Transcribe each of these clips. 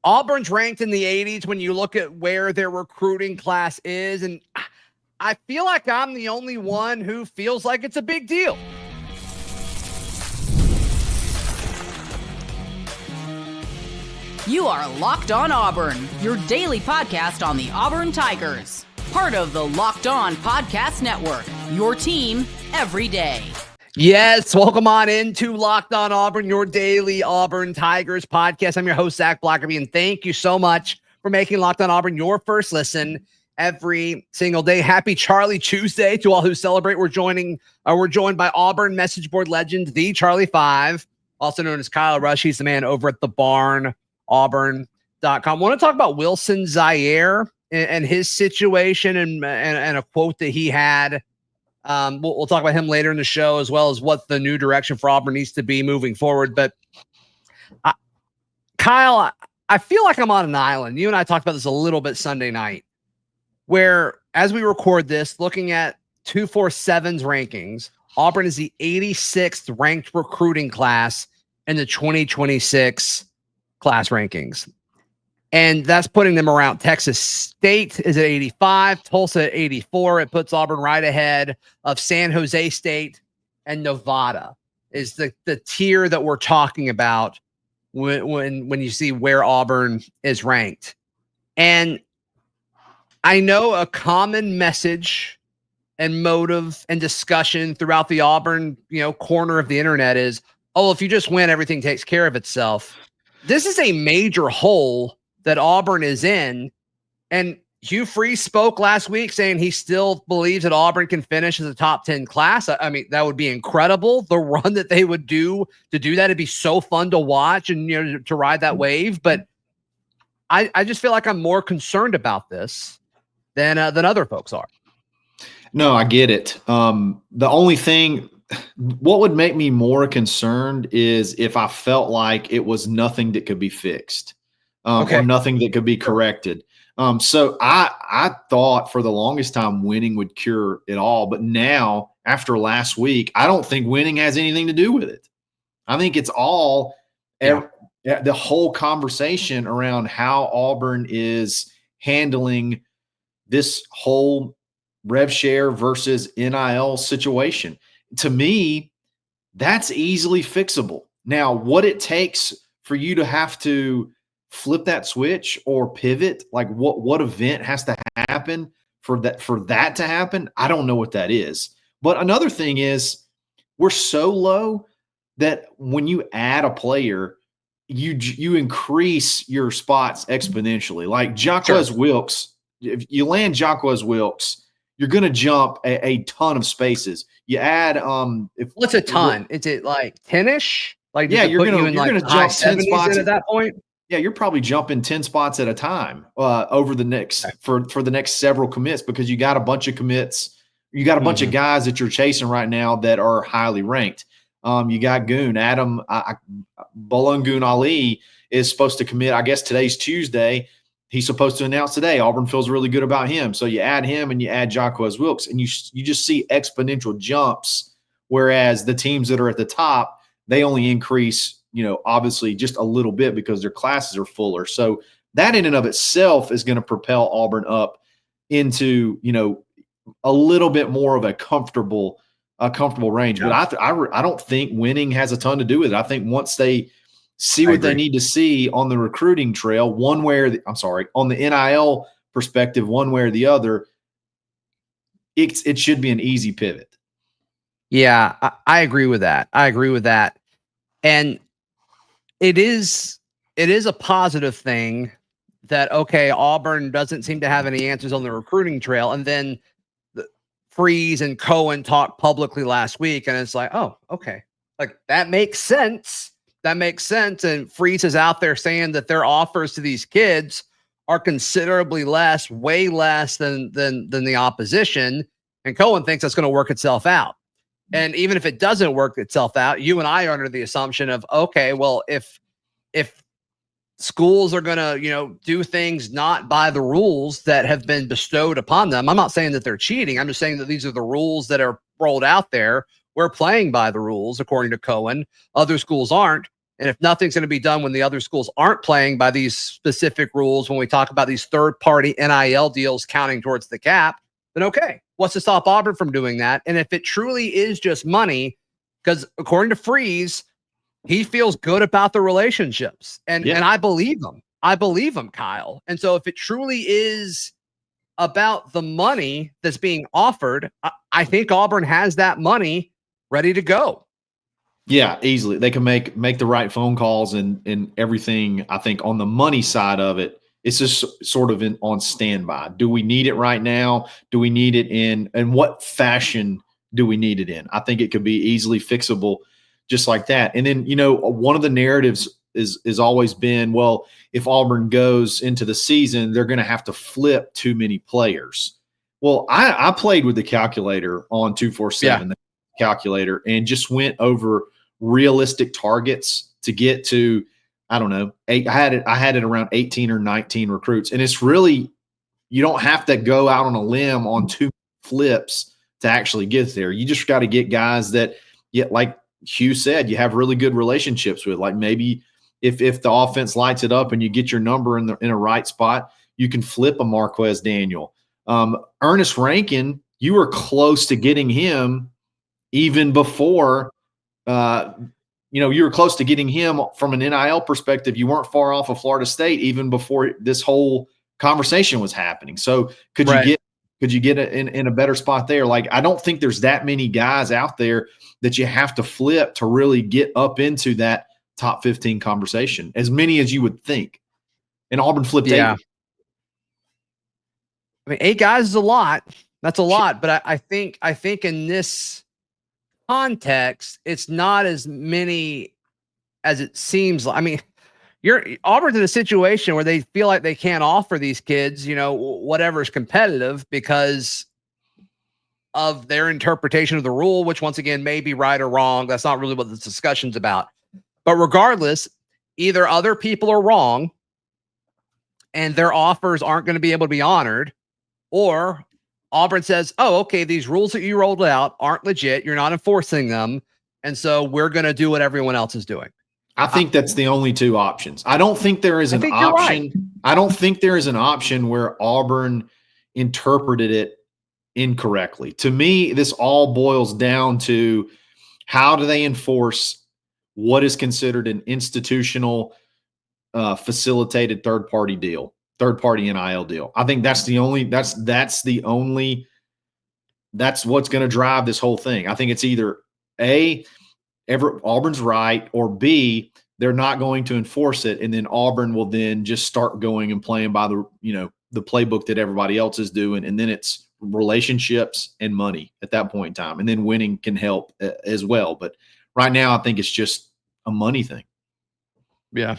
Auburn's ranked in the 80s when you look at where their recruiting class is, and I feel like I'm the only one who feels like it's a big deal. You are Locked On Auburn, your daily podcast on the Auburn Tigers. Part of the Locked On Podcast Network, your team every day. Yes, welcome on into Locked On Auburn, your daily Auburn Tigers podcast. I'm your host, Zac Blackerby, and thank you so much for making Locked On Auburn your first listen every single day. Happy Charlie Tuesday to all who celebrate. We're joined by Auburn message board legend, the Charlie 5, also known as Kyle Rush. He's the man over at the barn, auburn.com. I want to talk about Wilson Zaire and his situation and a quote that he had. We'll talk about him later in the show, as well as what the new direction for Auburn needs to be moving forward. But Kyle, I feel like I'm on an island. You and I talked about this a little bit Sunday night, where as we record this, looking at 247's rankings, Auburn is the 86th ranked recruiting class in the 2026 class rankings. And that's putting them around. Texas State is at 85, Tulsa at 84. It puts Auburn right ahead of San Jose State and Nevada is the tier that we're talking about when you see where Auburn is ranked. And I know a common message and motive and discussion throughout the Auburn, corner of the internet is, oh, if you just win, everything takes care of itself. This is a major hole that Auburn is in. And Hugh Freeze spoke last week saying he still believes that Auburn can finish as a top 10 class. I mean, that would be incredible. The run that they would do to do that, it'd be so fun to watch and, to ride that wave. But I just feel like I'm more concerned about this than other folks are. No, I get it. The only thing, what would make me more concerned is if I felt like it was nothing that could be fixed. Or nothing that could be corrected. So I thought for the longest time winning would cure it all. But now, after last week, I don't think winning has anything to do with it. I think it's all the whole conversation around how Auburn is handling this whole rev share versus NIL situation. To me, that's easily fixable. Now, what it takes for you to have to flip that switch or pivot, like what event has to happen for that to happen, I don't know what that is. But another thing is we're so low that when you add a player, you increase your spots exponentially. Like Jacques Wilkes, if you land Jacques Wilkes, you're going to jump a ton of spaces. You add what's a ton? Is it like 10ish? Like you're going to jump 10 spots at that point. Yeah, you're probably jumping 10 spots at a time over the next for the next several commits, because you got a bunch of commits. You got a bunch of guys that you're chasing right now that are highly ranked. You got Adam Balagun Ali is supposed to commit. I guess today's Tuesday. He's supposed to announce today. Auburn feels really good about him. So you add him and you add Jacques Wilkes, and you just see exponential jumps, whereas the teams that are at the top, they only increase obviously just a little bit because their classes are fuller. So that in and of itself is going to propel Auburn up into, a little bit more of a comfortable range. Yeah. But I don't think winning has a ton to do with it. I think once they see what they need to see on the recruiting trail, on the NIL perspective, one way or the other, it should be an easy pivot. Yeah, I agree with that. And it is a positive thing that, Auburn doesn't seem to have any answers on the recruiting trail. And then Freeze and Cohen talked publicly last week, and it's like, oh, okay. Like, that makes sense. And Freeze is out there saying that their offers to these kids are considerably less, way less than the opposition. And Cohen thinks that's going to work itself out. And even if it doesn't work itself out, you and I are under the assumption of, okay, well, if schools are going to, do things not by the rules that have been bestowed upon them, I'm not saying that they're cheating. I'm just saying that these are the rules that are rolled out there. We're playing by the rules, according to Cohen. Other schools aren't. And if nothing's going to be done when the other schools aren't playing by these specific rules, when we talk about these third-party NIL deals counting towards the cap, then okay, what's to stop Auburn from doing that? And if it truly is just money, because according to Freeze, he feels good about the relationships. And I believe him. I believe him, Kyle. And so if it truly is about the money that's being offered, I think Auburn has that money ready to go. Yeah, easily. They can make the right phone calls and everything. I think on the money side of it, it's just sort of on standby. Do we need it right now? Do we need it in what fashion do we need it in? I think it could be easily fixable just like that. And then, one of the narratives is always been, well, if Auburn goes into the season, they're going to have to flip too many players. Well, I played with the calculator on 247, the calculator, and just went over realistic targets to get to, I don't know, I had it around 18 or 19 recruits. And it's really, you don't have to go out on a limb on 2 flips to actually get there. You just got to get guys that, like Hugh said, you have really good relationships with. Like maybe if the offense lights it up and you get your number in a right spot, you can flip a Marquez Daniel. Ernest Rankin, you were close to getting him even before you were close to getting him from an NIL perspective. You weren't far off of Florida State even before this whole conversation was happening. So could you get it in a better spot there? Like, I don't think there's that many guys out there that you have to flip to really get up into that top 15 conversation, as many as you would think. And Auburn flipped 8. I mean, 8 guys is a lot. That's a lot. But I think in this context, it's not as many as it seems. I mean, Auburn's in a situation where they feel like they can't offer these kids, whatever's competitive because of their interpretation of the rule, which once again may be right or wrong. That's not really what this discussion's about. But regardless, either other people are wrong and their offers aren't going to be able to be honored, or Auburn says, oh, okay, these rules that you rolled out aren't legit. You're not enforcing them. And so we're going to do what everyone else is doing. I think that's the only 2 options. I don't think there is an option. Right. I don't think there is an option where Auburn interpreted it incorrectly. To me, this all boils down to how do they enforce what is considered an institutional facilitated third-party NIL deal. I think that's what's going to drive this whole thing. I think it's either A, Auburn's right, or B, they're not going to enforce it. And then Auburn will then just start going and playing by the playbook that everybody else is doing. And then it's relationships and money at that point in time. And then winning can help as well. But right now, I think it's just a money thing. Yeah.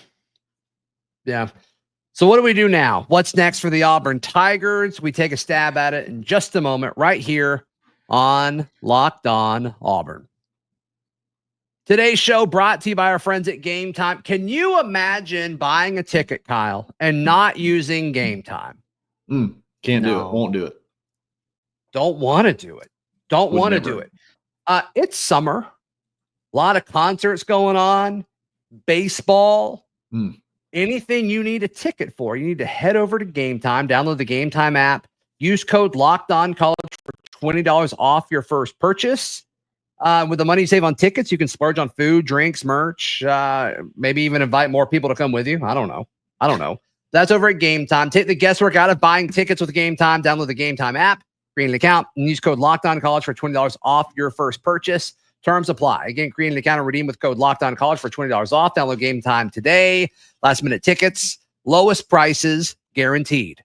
So what do we do now? What's next for the Auburn Tigers? We take a stab at it in just a moment right here on Locked On Auburn. Today's show brought to you by our friends at Game Time. Can you imagine buying a ticket, Kyle, and not using Game Time? Can't do it. Won't do it. Don't want to do it. Don't want to do it. It's summer. A lot of concerts going on. Baseball. Anything you need a ticket for, you need to head over to Game Time, download the Game Time app, use code LOCKEDONCollege for $20 off your first purchase. With the money you save on tickets, you can splurge on food, drinks, merch, maybe even invite more people to come with you. I don't know. That's over at Game Time. Take the guesswork out of buying tickets with Game Time. Download the Game Time app, create an account, and use code LOCKEDONCollege for $20 off your first purchase. Terms apply. Again, create an account and redeem with code LOCKEDONCollege for $20 off. Download Game Time today. Last minute tickets, lowest prices guaranteed.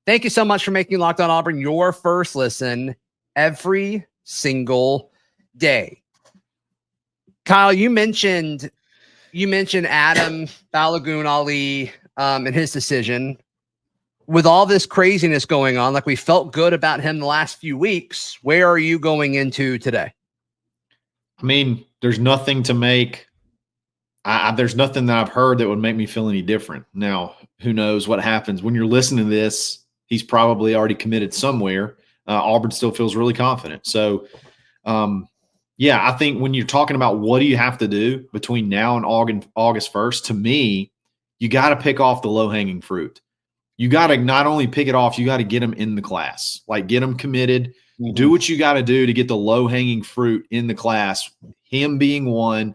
Thank you so much for making Locked On Auburn your first listen every single day. Kyle, you mentioned Adam Balagun Ali and his decision. With all this craziness going on, like we felt good about him the last few weeks, where are you going into today? I mean, there's nothing to make. There's nothing that I've heard that would make me feel any different. Now, who knows what happens when you're listening to this? He's probably already committed somewhere. Auburn still feels really confident. So Yeah, I think when you're talking about what do you have to do between now and August 1st, to me, you got to pick off the low-hanging fruit. You got to not only pick it off, you got to get them in the class, like get them committed, do what you got to do to get the low-hanging fruit in the class, him being one,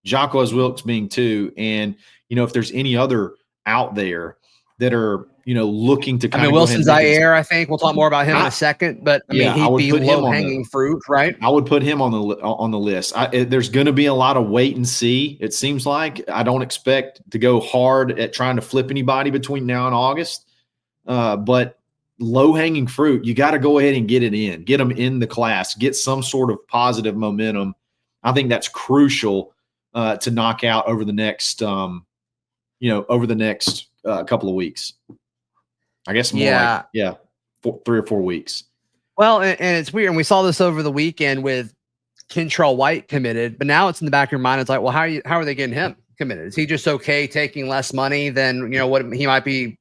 Jacques Wilkes being two, and, if there's any other out there that are, looking to kind of Wilson Zaire, I think we'll talk more about him in a second, but he'd be low-hanging fruit, right? I would put him on the list. There's going to be a lot of wait and see. It seems like I don't expect to go hard at trying to flip anybody between now and August, but low-hanging fruit, you got to go ahead and get them in the class, get some sort of positive momentum. I think that's crucial to knock out over the next, couple of weeks. I guess more 3 or 4 weeks. Well, and it's weird. And we saw this over the weekend with Kentrell White committed, but now it's in the back of your mind. It's like, well, how are they getting him committed? Is he just okay taking less money than, what he might be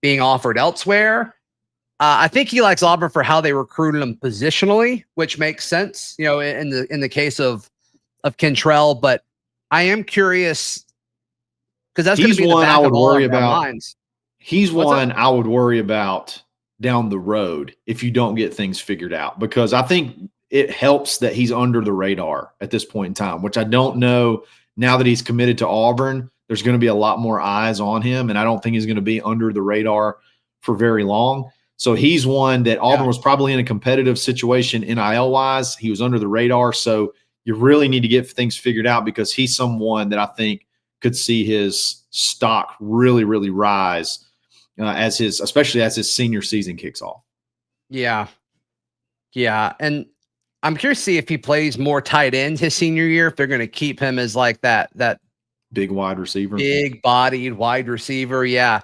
being offered elsewhere? I think he likes Auburn for how they recruited him positionally, which makes sense, in the case of Kentrell. But I am curious because that's going to be the back of all of our minds. He's one I would worry about down the road if you don't get things figured out, because I think it helps that he's under the radar at this point in time, which I don't know. Now that he's committed to Auburn, there's going to be a lot more eyes on him, and I don't think he's going to be under the radar for very long. So he's one that Auburn was probably in a competitive situation NIL-wise. He was under the radar, so you really need to get things figured out because he's someone that I think could see his stock really, really rise especially as his senior season kicks off. Yeah. And I'm curious to see if he plays more tight end his senior year, if they're going to keep him as like that big wide receiver, big bodied wide receiver. Yeah.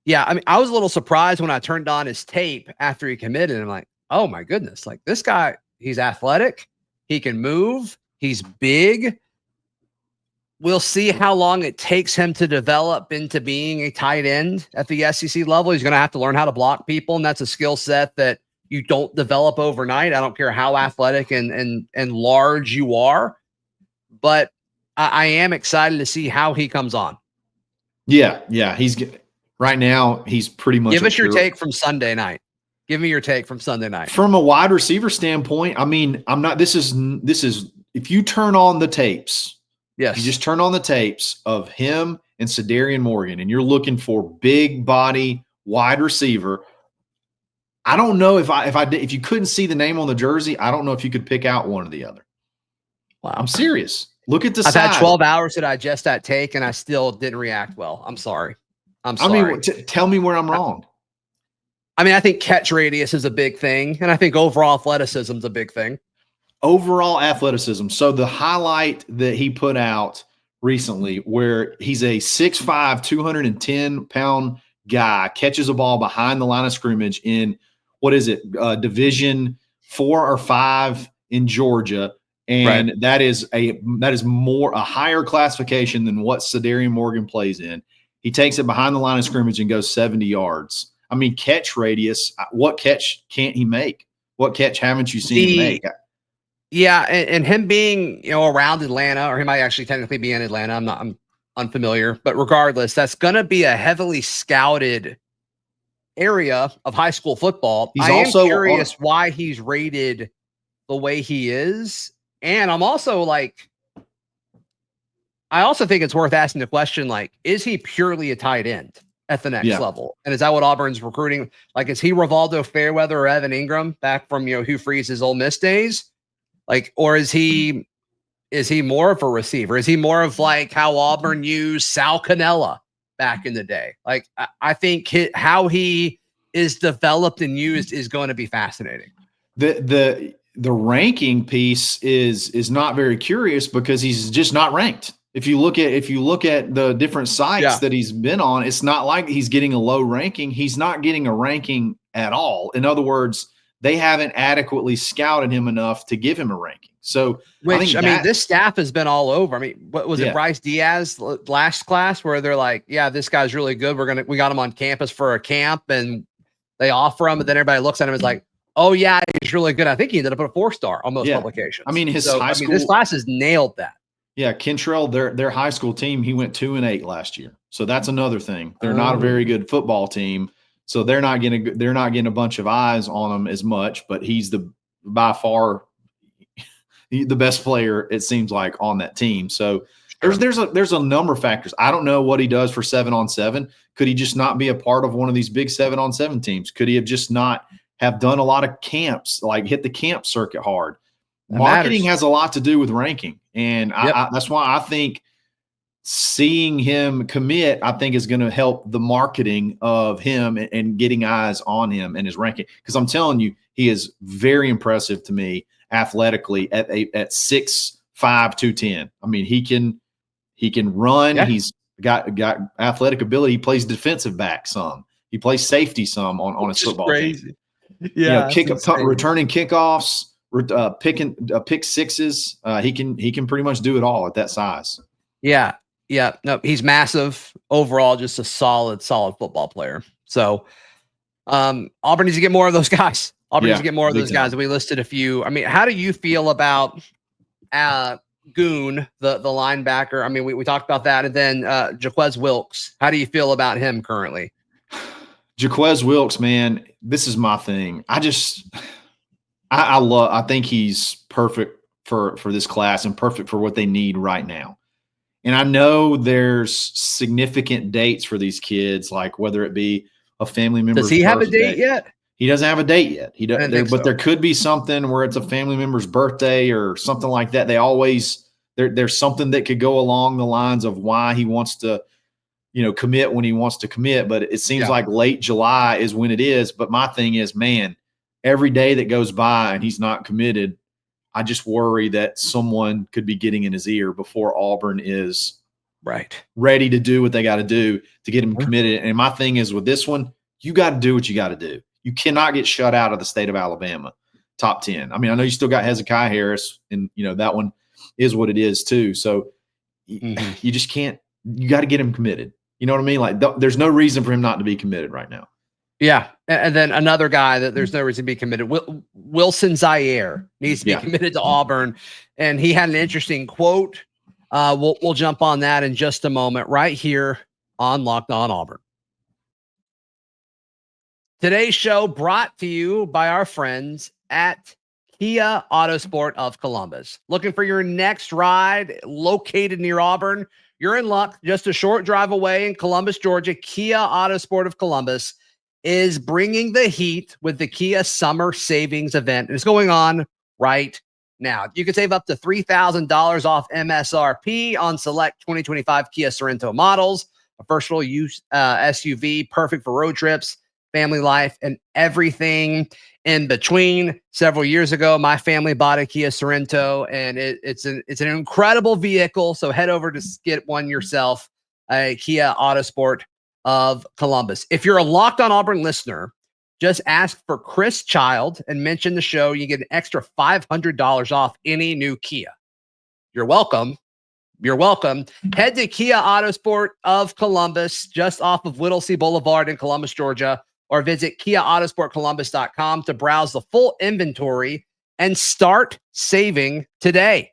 I mean, I was a little surprised when I turned on his tape after he committed. I'm like, oh my goodness, like this guy, he's athletic. He can move. He's big. We'll see how long it takes him to develop into being a tight end at the SEC level. He's going to have to learn how to block people, and that's a skill set that you don't develop overnight. I don't care how athletic and large you are, but I am excited to see how he comes on. Yeah. Right now, he's pretty much. Give us your take from Sunday night. Give me your take from Sunday night. From a wide receiver standpoint, I mean, this is if you turn on the tapes. Yes. You just turn on the tapes of him and Sadarian Morgan, and you're looking for big body wide receiver. I don't know if you couldn't see the name on the jersey, I don't know if you could pick out one or the other. Wow. I'm serious. Look at the I've side. had 12 hours to digest that take, and I still didn't react well. I'm sorry. I mean, tell me where I'm wrong. I mean, I think catch radius is a big thing, and I think overall athleticism is a big thing. Overall athleticism. So the highlight that he put out recently where he's a 6'5", 210-pound guy, catches a ball behind the line of scrimmage in, Division 4 or 5 in Georgia. And right. that is more a higher classification than what Sadarian Morgan plays in. He takes it behind the line of scrimmage and goes 70 yards. I mean, catch radius, what catch can't he make? What catch haven't you seen him make? Yeah, and him being, around Atlanta, or he might actually technically be in Atlanta. I'm unfamiliar, but regardless, that's going to be a heavily scouted area of high school football. I am curious why he's rated the way he is. And I'm also I also think it's worth asking the question, is he purely a tight end at the next level? And is that what Auburn's recruiting? Is he Rivaldo Fairweather or Evan Ingram back from, Hugh Freeze's Ole Miss days? Or is he more of a receiver? Is he more of how Auburn used Sal Cannella back in the day? I think how he is developed and used is going to be fascinating. The ranking piece is not very curious because he's just not ranked. If you look at the different sites that he's been on, it's not like he's getting a low ranking. He's not getting a ranking at all. In other words, they haven't adequately scouted him enough to give him a ranking. So, this staff has been all over. I mean, what was it, Bryce Diaz last class where they're like, yeah, this guy's really good. We got him on campus for a camp and they offer him, and then everybody looks at him and is like, Oh yeah, he's really good. I think he ended up at a 4-star on most Yeah. publications. I mean, his high school, this class has nailed that. Yeah, Kentrell, their high school team, he went 2-8 last year. So that's another thing. They're not a very good football team, so they're not getting a bunch of eyes on him as much. But he's by far the best player, it seems like, on that team. So there's a number of factors. I don't know what he does for 7-on-7. Could he just not be a part of one of these big 7-on-7 teams? Could he have just not have done a lot of camps, like hit the camp circuit hard? Marketing has a lot to do with ranking. And that's why I think seeing him commit, I think, is going to help the marketing of him and getting eyes on him and his ranking. Because I'm telling you, he is very impressive to me athletically at 6'5", 210. I mean, he can run. Yeah. He's got athletic ability. He plays defensive back some. He plays safety some on his football team. Yeah, returning kickoffs. Pick sixes. He can pretty much do it all at that size. Yeah. No, he's massive overall, just a solid football player. So Auburn needs to get more of those guys. Needs to get more of those guys. We listed a few. I mean, how do you feel about Goon, the linebacker? I mean, we talked about that. And then Jacques Wilkes. How do you feel about him currently? Jacques Wilkes, man, this is my thing. I think he's perfect for this class and perfect for what they need right now. And I know there's significant dates for these kids, like whether it be a family member. Does he have a date yet? He doesn't have a date yet. He doesn't. But there could be something where it's a family member's birthday or something like that. They always there's something that could go along the lines of why he wants to, commit when he wants to commit. But it seems like late July is when it is. But my thing is, man, every day that goes by and he's not committed, I just worry that someone could be getting in his ear before Auburn is ready to do what they got to do to get him committed. And my thing is with this one, you got to do what you got to do. You cannot get shut out of the state of Alabama top 10. I mean, I know you still got Hezekiah Harris, and that one is what it is too. So you just can't. You got to get him committed. You know what I mean? Like there's no reason for him not to be committed right now. Yeah. And then another guy that there's no reason to be committed, Wilson Zaire, needs to be committed to Auburn. And he had an interesting quote. We'll jump on that in just a moment right here on Locked On Auburn. Today's show brought to you by our friends at Kia Autosport of Columbus. Looking for your next ride located near Auburn? You're in luck. Just a short drive away in Columbus, Georgia, Kia Autosport of Columbus is bringing the heat with the Kia Summer Savings Event. It's going on right now. You can save up to $3,000 off MSRP on select 2025 Kia Sorento models, a versatile use SUV, perfect for road trips, family life, and everything in between. Several years ago, my family bought a Kia Sorento, and it's an incredible vehicle. So head over to get one yourself, a Kia Autosport of Columbus. If you're a Locked On Auburn listener, just ask for Chris Child and mention the show. You get an extra $500 off any new Kia. You're welcome. Head to Kia Autosport of Columbus, just off of Whittlesey Boulevard in Columbus, Georgia, or visit KiaAutosportColumbus.com to browse the full inventory and start saving today.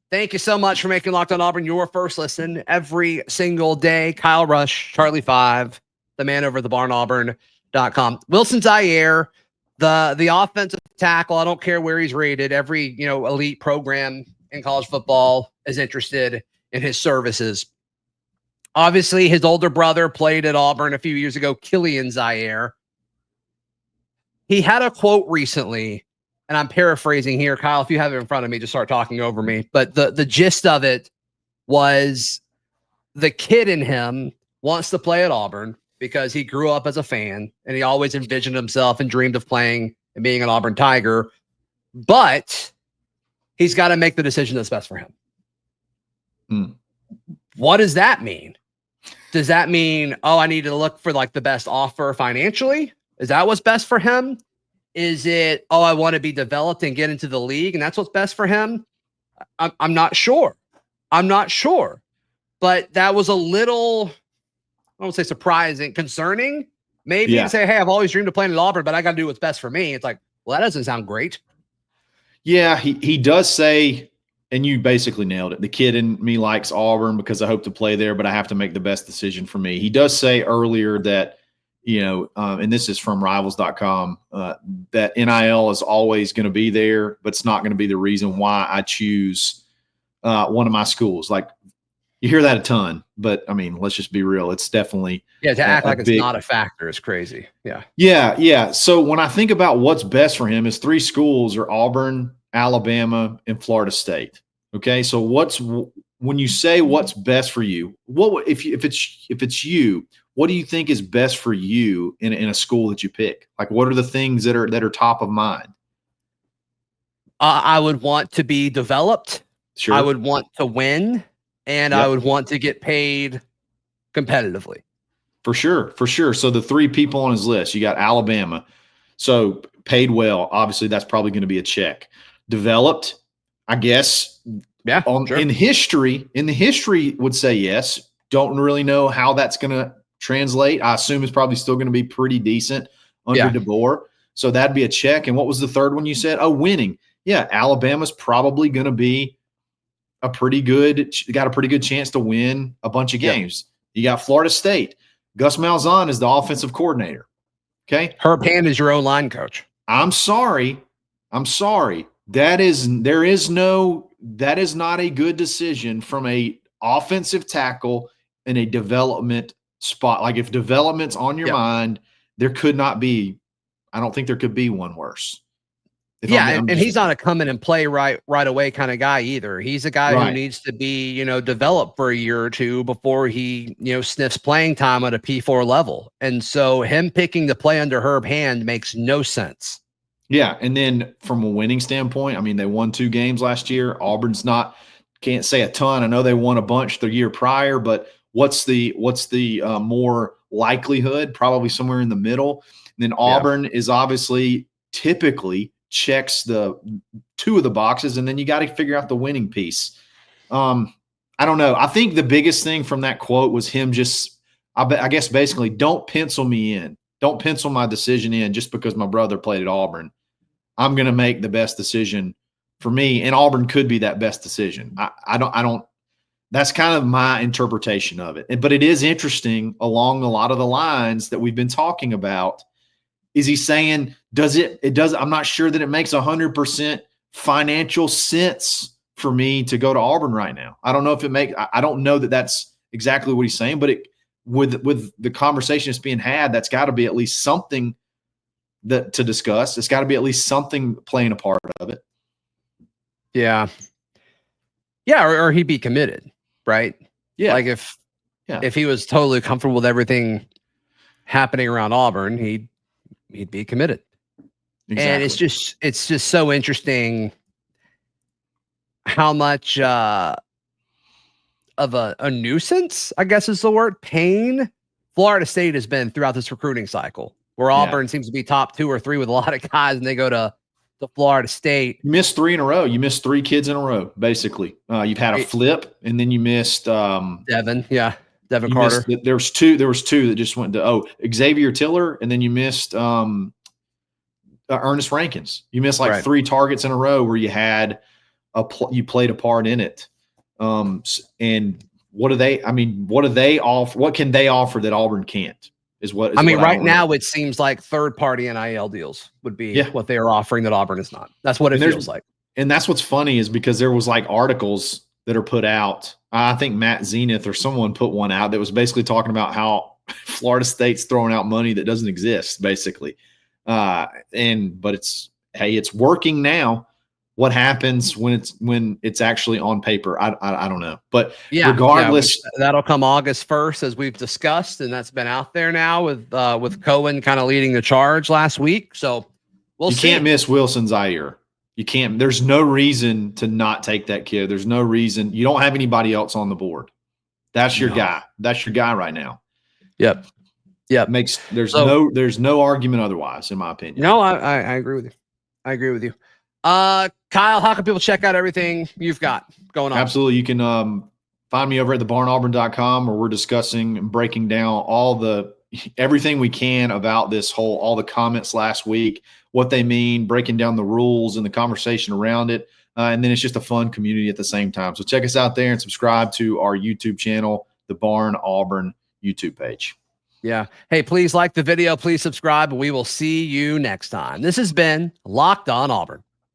Thank you so much for making Locked On Auburn your first listen every single day. Kyle Rush, Charlie 5, the man over at thebarnauburn.com. Wilson Zaire, the offensive tackle. I don't care where he's rated. Every elite program in college football is interested in his services. Obviously, his older brother played at Auburn a few years ago, Wilson Zaire. He had a quote recently, and I'm paraphrasing here. Kyle, if you have it in front of me, just start talking over me. But the gist of it was the kid in him wants to play at Auburn because he grew up as a fan, and he always envisioned himself and dreamed of playing and being an Auburn Tiger. But he's got to make the decision that's best for him. What does that mean? Does that mean, I need to look for like the best offer financially? Is that what's best for him? Is it, I want to be developed and get into the league, and that's what's best for him? I'm not sure. But that was a little, I won't say surprising, concerning, Maybe you can say, hey, I've always dreamed of playing at Auburn, but I got to do what's best for me. It's like, well, that doesn't sound great. Yeah, he does say, and you basically nailed it. The kid in me likes Auburn because I hope to play there, but I have to make the best decision for me. He does say earlier that, and this is from rivals.com, that NIL is always going to be there, but it's not going to be the reason why I choose one of my schools. Like, you hear that a ton, but I mean, let's just be real. It's definitely to act like it's not a factor is crazy. Yeah. So when I think about what's best for him, his three schools are Auburn, Alabama, and Florida State. Okay, so when you say what's best for you, what if it's you? What do you think is best for you in a school that you pick? Like, what are the things that are top of mind? I would want to be developed. Sure. I would want to win. And I would want to get paid competitively. For sure. So the three people on his list, you got Alabama. So paid well. Obviously, that's probably going to be a check. Developed, I guess. Yeah. Sure. In the history would say yes. Don't really know how that's going to translate. I assume it's probably still going to be pretty decent under DeBoer. So that'd be a check. And what was the third one you said? Oh, winning. Yeah. Alabama's probably going to be got a pretty good chance to win a bunch of games. You got Florida State. Gus Malzahn is the offensive coordinator. Okay. Herb Hand is your own line coach. I'm sorry. That is not a good decision from a offensive tackle in a development spot. Like, if development's on your mind, I don't think there could be one worse. And he's not a come in and play right away kind of guy either. He's a guy who needs to be, developed for a year or two before he, sniffs playing time at a P4 level. And so him picking to play under Herb Hand makes no sense. Yeah. And then from a winning standpoint, I mean, they won 2 games last year. Auburn's can't say a ton. I know they won a bunch the year prior, but what's the more likelihood? Probably somewhere in the middle. And then Auburn is obviously typically checks the 2 of the boxes, and then you got to figure out the winning piece. I don't know. I think the biggest thing from that quote was him just, I guess basically, don't pencil me in. Don't pencil my decision in just because my brother played at Auburn. I'm going to make the best decision for me, and Auburn could be that best decision. I don't. That's kind of my interpretation of it. But it is interesting along a lot of the lines that we've been talking about. Is he saying, I'm not sure that it makes 100% financial sense for me to go to Auburn right now. I don't know if I don't know that that's exactly what he's saying, but with the conversation that's being had, that's got to be at least something to discuss. It's got to be at least something playing a part of it. Yeah. Yeah. Or he'd be committed, right? Yeah. Like if he was totally comfortable with everything happening around Auburn, he'd be committed. Exactly. And it's just so interesting how much of a nuisance, I guess is the word, pain Florida State has been throughout this recruiting cycle, where Auburn seems to be top 2 or 3 with a lot of guys, and they go to Florida State. You missed 3 in a row. You missed 3 kids in a row, basically. You've had a flip, and then you missed Devin. Yeah. Devin Carter. There was two that just went to Xavier Tiller, and then you missed Ernest Rankins. You missed 3 targets in a row where you had you played a part in it. And what do they offer? What can they offer that Auburn can't? Right now it seems like third-party NIL deals would be what they are offering that Auburn is not. That's what it feels like. And that's what's funny is because there was articles that are put out. I think Matt Zenith or someone put one out that was basically talking about how Florida State's throwing out money that doesn't exist, basically. But it's working now. What happens when it's actually on paper? I don't know. But regardless, that'll come August 1st, as we've discussed, and that's been out there now with Cohen kind of leading the charge last week. So we'll see. You can't miss Wilson Zaire. You can't. There's no reason to not take that kid. There's no reason. You don't have anybody else on the board. That's your guy. That's your guy right now. Yep. There's no argument otherwise, in my opinion. No, I agree with you. Kyle, how can people check out everything you've got going on? Absolutely. You can find me over at thebarnauburn.com, where we're discussing and breaking down all the everything we can about all the comments last week, what they mean, breaking down the rules and the conversation around it. And then it's just a fun community at the same time. So check us out there and subscribe to our YouTube channel, the Barn Auburn YouTube page. Yeah. Hey, please like the video. Please subscribe. And we will see you next time. This has been Locked On Auburn.